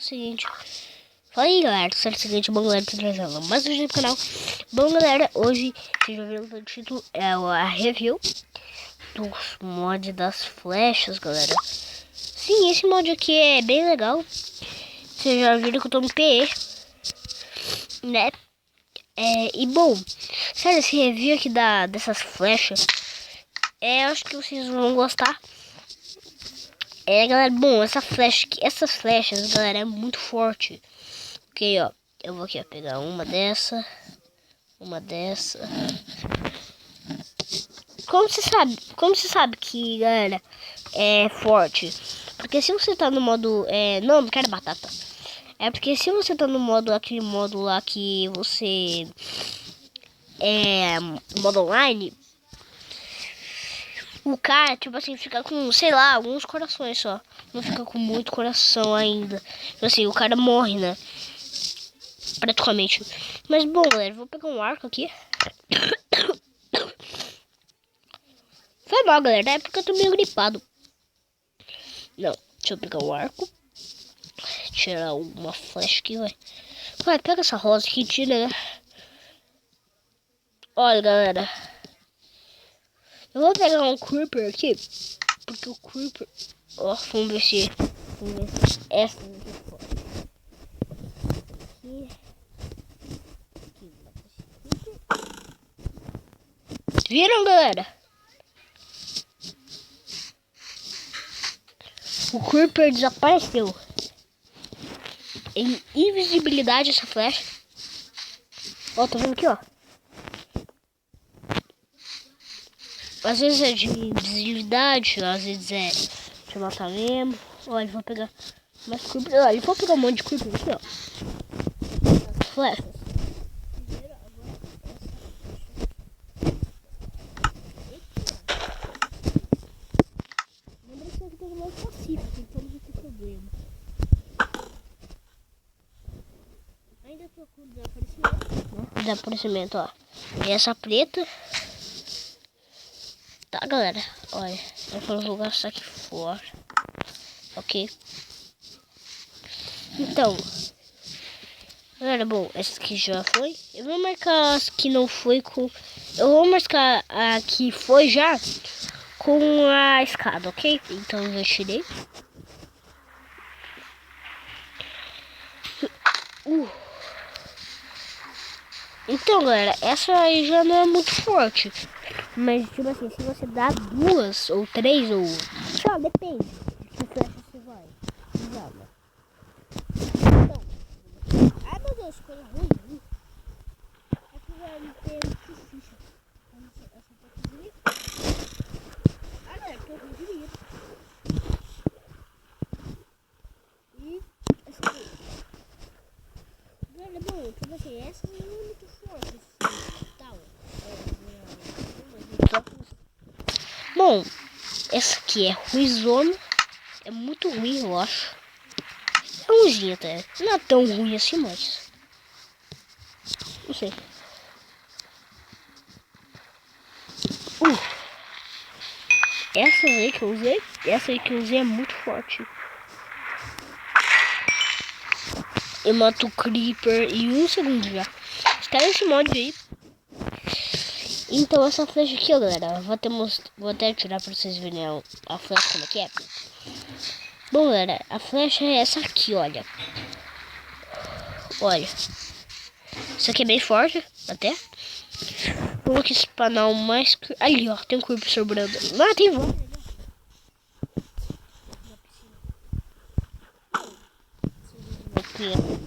seguinte. Fala aí, galera, tudo certo? Seguinte, bom, galera, tudo trazendo mais um vídeo no canal. Bom, galera, hoje, vocês já viram pelo título, é a review dos mods das flechas, galera. Sim, esse mod aqui é bem legal. Vocês já viram que eu tô no PE, né? E bom, sério, esse review aqui dessas flechas, acho que vocês vão gostar. Galera, bom, essas flechas, galera, é muito forte. Ok, ó, eu vou aqui, ó, pegar uma dessa. Como você sabe que, galera, é forte? Porque se você tá no modo, não quero batata. É porque se você tá no modo, aquele modo lá que você, modo online, o cara, tipo assim, fica com, sei lá, alguns corações só. Não fica com muito coração ainda. Tipo assim, o cara morre, né? Praticamente. Mas bom, galera, vou pegar um arco aqui. Foi mal, galera, é porque eu tô meio gripado. Não, deixa eu pegar o arco. Tirar uma flecha aqui, vai, pega essa rosa aqui, tira, né? Olha, galera, eu vou pegar um creeper aqui. Porque o creeper, ó, vamos ver se essa aqui fora. Viram, galera? O creeper desapareceu. Em invisibilidade essa flecha. Ó, tá vendo aqui, ó. Às vezes é de invisibilidade, às vezes é de matar mesmo. Olha, vou pegar mais creeper. Olha, vou pegar um monte de creeper aqui, ó. As flechas. Lembra que essa coisa mais pacífica, então não tem problema. Ainda procuro desaparecimento, né? Desaparecimento, ó. E essa preta. Tá, galera, olha, eu vou jogar isso aqui fora, ok? Então, galera, bom, essa aqui já foi. Eu vou marcar as que não foi com... Eu vou marcar a que foi já com a escada, ok? Então eu já tirei. Então, galera, essa aí já não é muito forte. Mas, tipo assim, se você dá 2 ou 3 ou... Só, depende. Que flecha você vai usar, né? Então... Ai, meu Deus, coisa ruim. É que vai me ter muito ficha. Essa porcaria. Ah, galera, tô ruim de mira. E... essa aqui. Galera, bom, tipo assim, essa não é muito forte. Assim, tal. Bom, essa aqui é ruizona. É muito ruim, eu acho. É ruimzinha até. Não é tão ruim assim, mas... não sei. Essa aí que eu usei é muito forte. Eu mato o creeper em 1 segundo já. Está nesse mod aí. Então essa flecha aqui, ó, galera, vou até tirar pra vocês verem a flecha como é que é. Bom, galera, a flecha é essa aqui, olha. Olha. Isso aqui é bem forte, até. Vou aqui spanar o mais... ali, ó, tem um creeper sobrando. Ah, tem vários. Aqui, ó.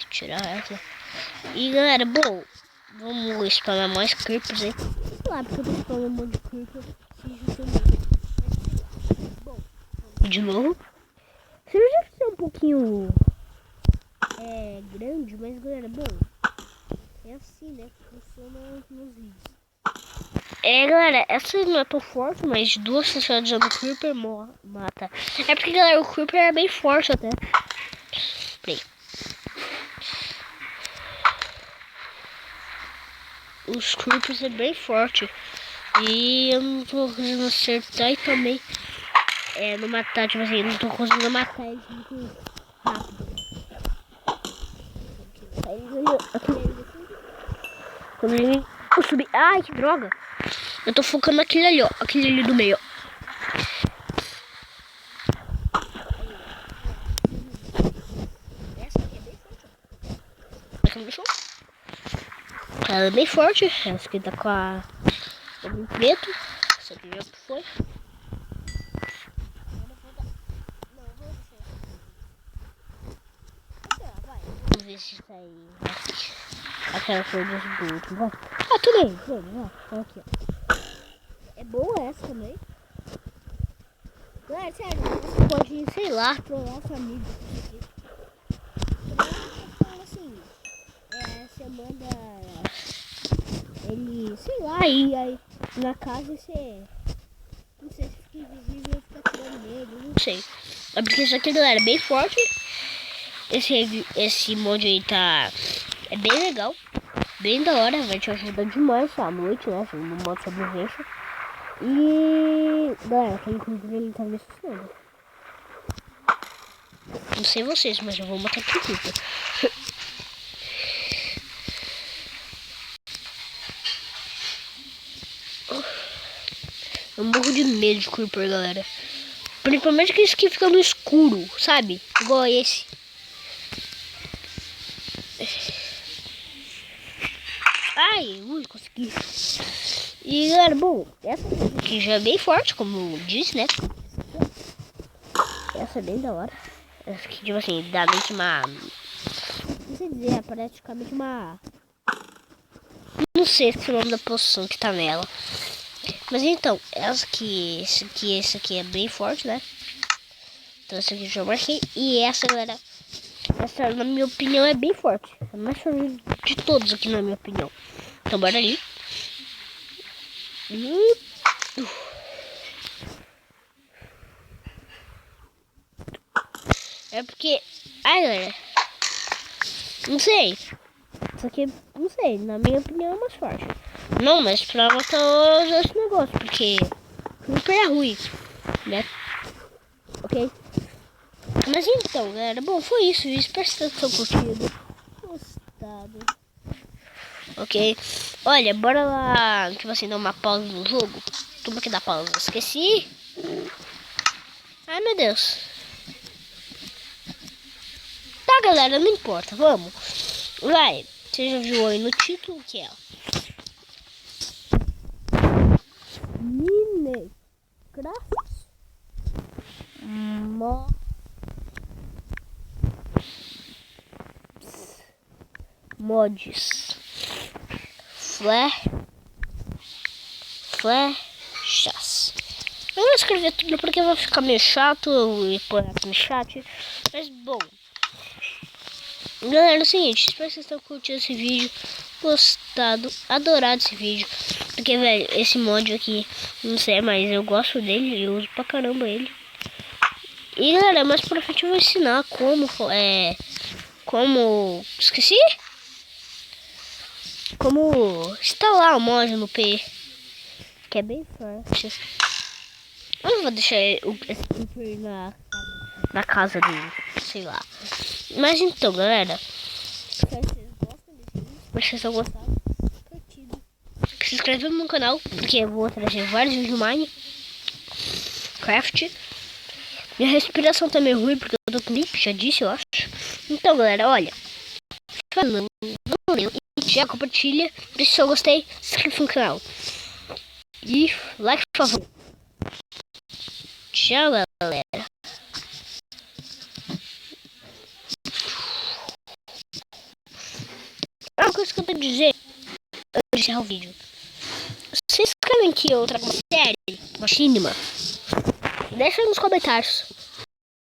Tirar essa. E galera, bom, vamos spamar mais creepers aí. Claro, porque eu tô spamando um monte de creeper. Bom, de novo. Você já ser um pouquinho grande, mas galera, bom, é assim, né, que funciona nos vídeos. Galera, essa não é tão forte, mas 2 fechadas do creeper mata. É porque, galera, o creeper é bem forte até. Play. os creepers é bem forte. E eu não tô conseguindo acertar e também não matar, tipo assim, não tô conseguindo matar eles muito rápido. Eu subi. Ai, que droga! Eu tô focando naquele ali, ó. Aquele ali do meio, ó. Essa aqui é bem forte, ó. Essa me deixou. Ela é bem forte. Essa aqui tá com a... o preto. Essa aqui já foi. Vamos ver se isso aí. Aquela coisa do último, vai. Ah, tudo aí, vai. Aqui, ó. É boa essa também. Galera, sério, você pode, sei lá, trollar a família. Assim, você manda ele, sei lá, e aí na casa você, não sei se fica invisível e fica atirando nele, não sei. É porque isso aqui, galera, é bem forte. Esse mod aí é bem legal, bem da hora, vai te ajudar demais à noite, né, no modo sobrevivência. E galera, que inclusive ele tá me assustando. Não sei vocês, mas eu vou matar aqui tudo. Eu morro de medo de creeper, galera. Principalmente aqueles que ficam no escuro, sabe? Igual esse. Ai, consegui. E galera, bom, essa aqui já é bem forte, como eu disse, né? Essa é bem da hora. Essa aqui, tipo assim, dá meio que uma... não sei dizer, é praticamente uma... não sei se é o nome da poção que tá nela. Mas então, essa aqui é bem forte, né? Então essa aqui eu já marquei. E essa, galera, essa na minha opinião é bem forte. É a mais forte de todos aqui na minha opinião. Então bora ali. É porque... ai, galera, não sei. Isso aqui, não sei, na minha opinião é mais forte. Não, mas pra matar os outros negócios, porque creeper é ruim, né? Ok? Mas então, galera, bom, foi isso. Espero que vocês tenham curtido. Gostado. Ok? Olha, bora lá, tipo assim, dar uma pausa no jogo. Como que dá pausa? Esqueci. Ai, meu Deus. Tá, galera, não importa, vamos. Vai, você já viu aí no título que é? Minecraft mods flechas. Eu vou escrever tudo porque vai ficar meio chato e pôr no chat. Mas bom, galera, é o seguinte, espero que vocês tenham curtido esse vídeo, gostado, adorado esse vídeo. Porque, velho, esse mod aqui, não sei, mas eu gosto dele, eu uso pra caramba ele. E, galera, mais pra frente eu vou ensinar esqueci? Como instalar o mod no P, que é bem forte. Eu não vou deixar esse creeper na casa dele, sei lá. Mas então, galera, espero que vocês gostem desse vídeo. Espero que vocês tenham gostado, curtido. Se inscreve no meu canal, porque eu vou trazer vários vídeos de Minecraft. Minha respiração tá meio ruim, porque eu tô com gripe, já disse, eu acho. Então, galera, olha, e já compartilha, se eu gostei, se inscreve no canal. E like, por favor. Tchau, galera. Uma coisa que eu tenho que dizer antes de encerrar o vídeo. Vocês querem que eu traga uma série, uma cinema? Deixa aí nos comentários.